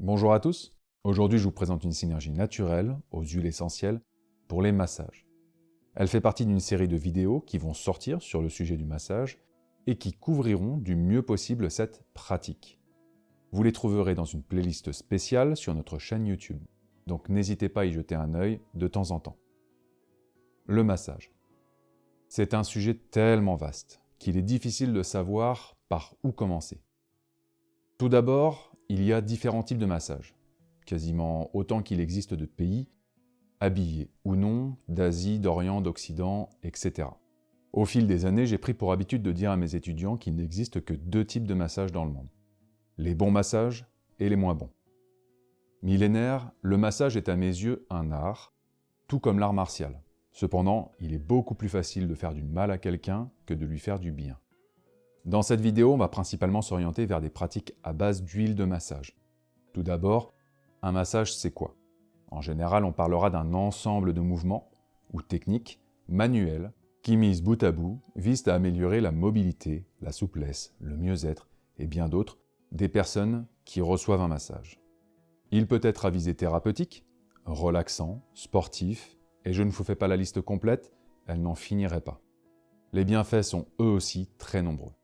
Bonjour à tous, aujourd'hui je vous présente une synergie naturelle aux huiles essentielles pour les massages. Elle fait partie d'une série de vidéos qui vont sortir sur le sujet du massage et qui couvriront du mieux possible cette pratique. Vous les trouverez dans une playlist spéciale sur notre chaîne YouTube, donc n'hésitez pas à y jeter un œil de temps en temps. Le massage. C'est un sujet tellement vaste qu'il est difficile de savoir par où commencer. Tout d'abord, il y a différents types de massages, quasiment autant qu'il existe de pays, habillés ou non, d'Asie, d'Orient, d'Occident, etc. Au fil des années, j'ai pris pour habitude de dire à mes étudiants qu'il n'existe que deux types de massages dans le monde. Les bons massages et les moins bons. Millénaire, le massage est à mes yeux un art, tout comme l'art martial. Cependant, il est beaucoup plus facile de faire du mal à quelqu'un que de lui faire du bien. Dans cette vidéo, on va principalement s'orienter vers des pratiques à base d'huile de massage. Tout d'abord, un massage c'est quoi? En général, on parlera d'un ensemble de mouvements, ou techniques, manuels, qui mis bout à bout, visent à améliorer la mobilité, la souplesse, le mieux-être, et bien d'autres, des personnes qui reçoivent un massage. Il peut être à visée thérapeutique, relaxant, sportif, et je ne vous fais pas la liste complète, elle n'en finirait pas. Les bienfaits sont eux aussi très nombreux.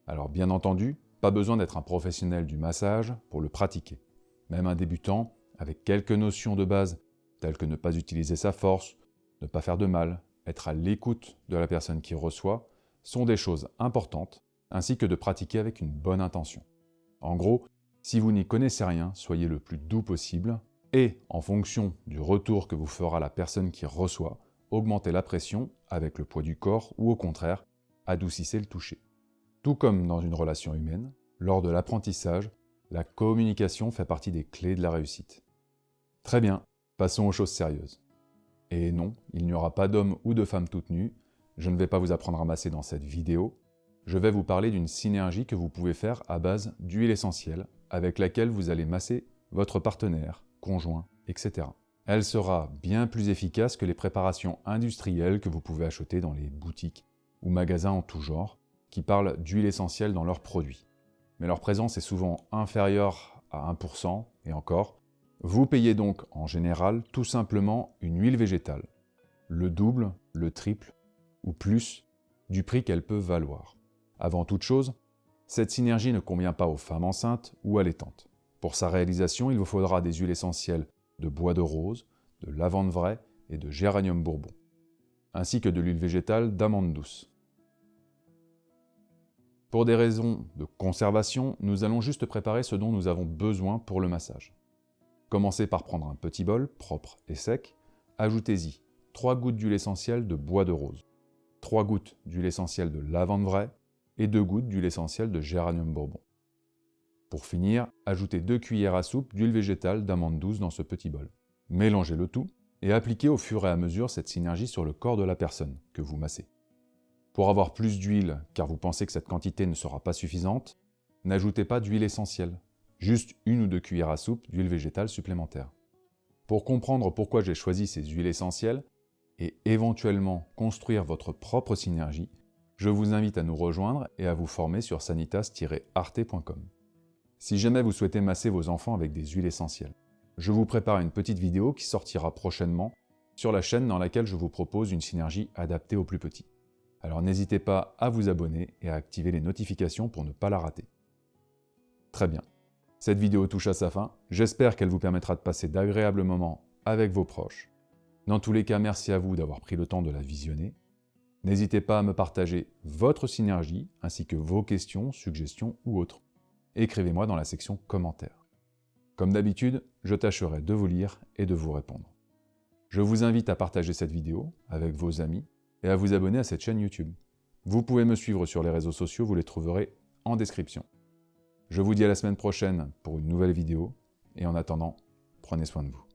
Alors bien entendu, pas besoin d'être un professionnel du massage pour le pratiquer. Même un débutant, avec quelques notions de base, telles que ne pas utiliser sa force, ne pas faire de mal, être à l'écoute de la personne qui reçoit, sont des choses importantes, ainsi que de pratiquer avec une bonne intention. En gros, si vous n'y connaissez rien, soyez le plus doux possible, et en fonction du retour que vous fera la personne qui reçoit, augmentez la pression avec le poids du corps ou au contraire, adoucissez le toucher. Tout comme dans une relation humaine, lors de l'apprentissage, la communication fait partie des clés de la réussite. Très bien, passons aux choses sérieuses. Et non, il n'y aura pas d'homme ou de femme toute nue, je ne vais pas vous apprendre à masser dans cette vidéo, je vais vous parler d'une synergie que vous pouvez faire à base d'huile essentielle, avec laquelle vous allez masser votre partenaire, conjoint, etc. Elle sera bien plus efficace que les préparations industrielles que vous pouvez acheter dans les boutiques ou magasins en tout genre, qui parlent d'huile essentielle dans leurs produits. Mais leur présence est souvent inférieure à 1%, et encore. Vous payez donc en général tout simplement une huile végétale, le double, le triple ou plus du prix qu'elle peut valoir. Avant toute chose, cette synergie ne convient pas aux femmes enceintes ou allaitantes. Pour sa réalisation, il vous faudra des huiles essentielles de bois de rose, de lavande vraie et de géranium bourbon, ainsi que de l'huile végétale d'amande douce. Pour des raisons de conservation, nous allons juste préparer ce dont nous avons besoin pour le massage. Commencez par prendre un petit bol, propre et sec, ajoutez-y 3 gouttes d'huile essentielle de bois de rose, 3 gouttes d'huile essentielle de lavande vraie et 2 gouttes d'huile essentielle de géranium bourbon. Pour finir, ajoutez 2 cuillères à soupe d'huile végétale d'amande douce dans ce petit bol. Mélangez le tout et appliquez au fur et à mesure cette synergie sur le corps de la personne que vous massez. Pour avoir plus d'huile, car vous pensez que cette quantité ne sera pas suffisante, n'ajoutez pas d'huile essentielle, juste 1 ou 2 cuillères à soupe d'huile végétale supplémentaire. Pour comprendre pourquoi j'ai choisi ces huiles essentielles, et éventuellement construire votre propre synergie, je vous invite à nous rejoindre et à vous former sur sanitas-arte.com. Si jamais vous souhaitez masser vos enfants avec des huiles essentielles, je vous prépare une petite vidéo qui sortira prochainement sur la chaîne dans laquelle je vous propose une synergie adaptée aux plus petits. Alors n'hésitez pas à vous abonner et à activer les notifications pour ne pas la rater. Très bien. Cette vidéo touche à sa fin, j'espère qu'elle vous permettra de passer d'agréables moments avec vos proches. Dans tous les cas, merci à vous d'avoir pris le temps de la visionner. N'hésitez pas à me partager votre synergie, ainsi que vos questions, suggestions ou autres. Écrivez-moi dans la section commentaires. Comme d'habitude, je tâcherai de vous lire et de vous répondre. Je vous invite à partager cette vidéo avec vos amis et à vous abonner à cette chaîne YouTube. Vous pouvez me suivre sur les réseaux sociaux, vous les trouverez en description. Je vous dis à la semaine prochaine pour une nouvelle vidéo, et en attendant, prenez soin de vous.